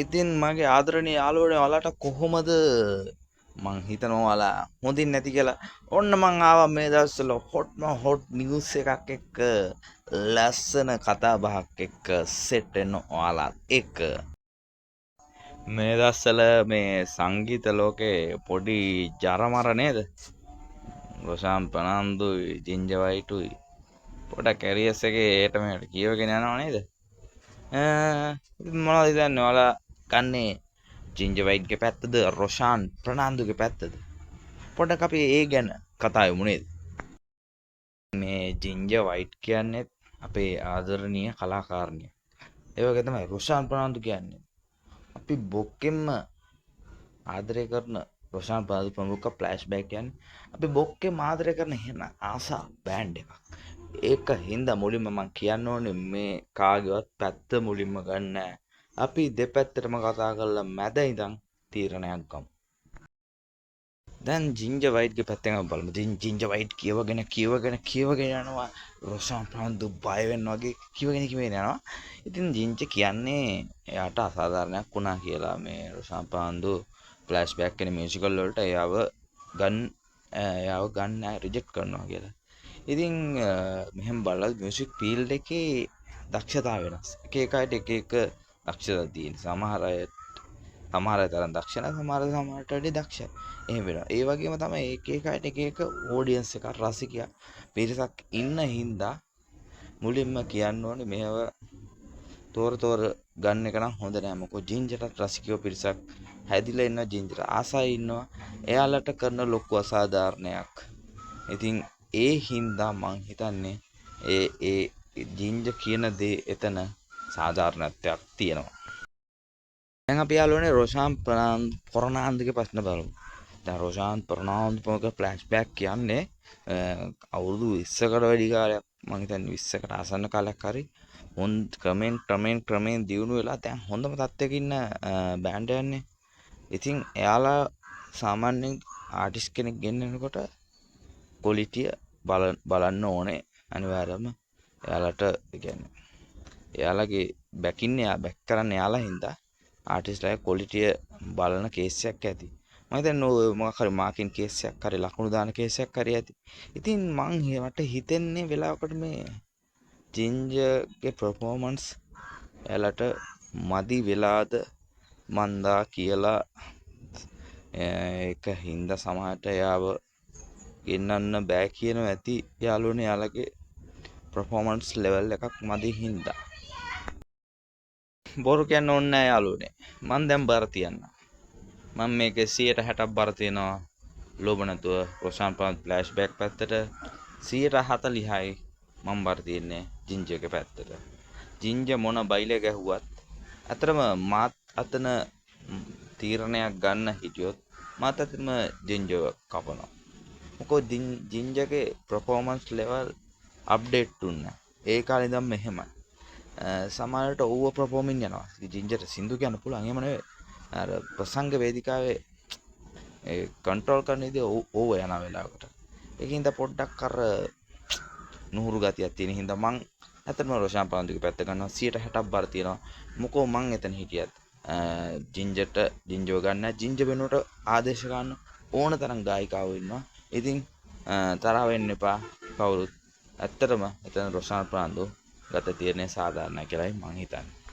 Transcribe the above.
ඉතින් මගේ ආදරණීය යාළුවනේ ඔයාලට කොහොමද මං හිතනවා ඔයාලා හොඳින් නැති කියලා. ඔන්න මං ආවා මේ දවස්වල හොට් නිවුස් එකක් එක්ක ලස්සන කතා බහක් එක්ක සෙට් වෙන ඔයාලා එක්ක. මේ දවස්වල මේ සංගීත ලෝකේ පොඩි ජරමර නේද? රොෂාන් ප්‍රනාන්දුයි ජින්ජර් වයිටුයි පොඩක් කැරියස් එකේ ඒට මෙහෙට කියවගෙන යනවා නේද? ඉතින් මොනවද හිතන්නේ ඔයාලා කන්නේ ජින්ජර් වයිට්ගේ පැත්තද රොෂාන් ප්‍රනාන්දුගේ පැත්තද? පොඩ්ඩක් අපි ඒ ගැන කතා යමු නේද? මේ ජින්ජර් වයිට් කියන්නේ අපේ ආදරණීය කලාකාරණිය. ඒ වගේ තමයි රොෂාන් ප්‍රනාන්දු කියන්නේ. අපි බොක්කෙන්ම ආදරය කරන රොෂාන් ප්‍රනාන්දු ප්‍රමුඛ ෆ්ලෑෂ්බැක් කියන්නේ අපි බොක්කෙන්ම ආදරය කරන එහෙම ආසා බෑන්ඩ් එකක්. ඒක හින්දා මුලින්ම මම කියන්න ඕනේ මේ කාගේවත් පැත්ත මුලින්ම ගන්න නෑ. අපි දෙපැත්තටම කතා කරලා මැද ඉඳන් තීරණයක් ගමු. දැන් ජින්ජර් වයිට්ගේ පැත්තෙන් අපි බලමු. ජින්ජර් වයිට් කියවගෙන යනවා රොෂාන් ප්‍රනාන්දු බය වෙන්න වගේ කියවගෙන යනවා. ඉතින් ජින්ජර් කියන්නේ එයාට අසාධාරණයක් වුණා කියලා මේ රොෂාන් ප්‍රනාන්දු ෆ්ලෑෂ්බැක් වෙන මියුසිකල් වලට එයාව ගන්න රිජෙක්ට් කරනවා කියලා. ඉතින් මෙහෙම බලලා මියුසික් ෆීල්ඩ් එකේ දක්ෂතාව වෙනස්. එක අයට එක දක්ෂතා තියෙන. සමහර අය තරම් දක්ෂ නැහැ, සමහරට වඩා දක්ෂයි. එහෙම වෙනවා. ඒ වගේම තමයි එක අයට එක ඔඩියන්ස් එක රසිකයා පිරිසක් ඉන්න හින්දා මුලින්ම කියන්න ඕනේ මේව තෝර ගන්න එක නම් හොඳ නෑ. මොකද ජින්ජර්ට රසිකයෝ පිරිසක් හැදිලා ඉන්නවා, ජින්ජර් ආසයි ඉන්නවා. එයාලට කරන ලොකු අසාධාරණයක්. ඉතින් ඒ හින්දා මං හිතන්නේ ඒ ජින්ජර් කියන දේ එතන සාධාරණත්වයක් තියෙනවා. දැන් අපි යාළුවනේ රොෂාන් ප්‍රනාන්දුගේ ප්‍රශ්න බලමු. දැන් රොෂාන් ප්‍රනාන්දු ප්‍රමුඛ ෆ්ලෑෂ්බැක් කියන්නේ අවුරුදු 20කට වැඩි කාලයක් මම හිතන්නේ 20කට ආසන්න කාලයක් හරි ක්‍රමෙන් දියුණු වෙලා දැන් හොඳම තත්ත්වයක ඉන්න බෑන්ඩ් එකන්නේ. ඉතින් එයාලා සාමාන්‍යයෙන් ආටිස්ට් කෙනෙක් ගෙන්නනකොට ක්වොලිටිය බලන්න ඕනේ අනිවාර්යයෙන්ම. එයාලට කියන්නේ එයාලගේ බැක් කරන්න එයාලා හින්දා ආටිස්ට්ලා ක්වොලිටිය බලන කේස් එකක් ඇති. මම හිතන්නේ ඔය මොකක් හරි මාකින් කේස් එකක් හරි ලකුණු දාන කේස් එකක් හරි ඇති. ඉතින් මට හිතෙන්නේ වෙලාවකට මේ ජින්ජර්ගේ පර්ෆෝමන්ස් එයාලට මදි වෙලාද මන්දා කියලා ඒක හින්දා සමහරට එයාව ගෙන්නන්න බෑ කියනවා ඇති යාළුවනේ. එයාලගේ පර්ෆෝමන්ස් ලෙවල් එකක් මදි හින්දා. බොරු කියන්න ඕනේ නෑ යාළුවනේ. මං දැන් බර තියන්න. මම මේකේ 60ක් බර තියනවා. ලෝභ නැතුව රොෂාන් ප්‍රනාන්දු ෆ්ලෑෂ්බැක් පැත්තට 40යි මම බර තියන්නේ ජින්ජර්ගේ පැත්තට. ජින්ජර් මොන බයිලේ ගැහුවත් අතරම මාත් අතන තීරණයක් ගන්න හිටියොත් මාත් අතම ජින්ජර් කපනවා. මොකද ජින්ජර්ගේ පර්ෆෝමන්ස් ලෙවල් අප්ඩේට් දුන්නා. ඒ කාලේ ඉඳන් මෙහෙමයි. සමහරවිට ඕවර් පර්ෆෝමින් යනවා. ජින්ජර් සින්දු කියන්න පුළුවන්. එහෙම නෙවෙයි. අර ප්‍රසංග වේදිකාවේ ඒ කන්ට්‍රෝල් කරන විදිය ඕවර් යන වෙලාවකට. ඒකින්ද පොඩ්ඩක් අර නුහුරු ගතියක් තියෙන හින්දා මං ඇත්තටම රොෂාන් ප්‍රනාන්දුගේ පැත්ත ගන්නවා. 60ක් බර තියෙනවා. මොකෝ මං එතන හිටියත් ජින්ජර් ගන්න. ජින්ජර් වෙනුවට ආදේශ ගන්න ඕන තරම් ගායිකාවෝ ඉන්නවා. ඉතින් තරහ වෙන්න එපා කවුරුත්. ඇත්තටම එතන රොෂාන් ප්‍රනාන්දු ගත තීරණය සාධාරණයි කියලායි මං හිතන්නේ.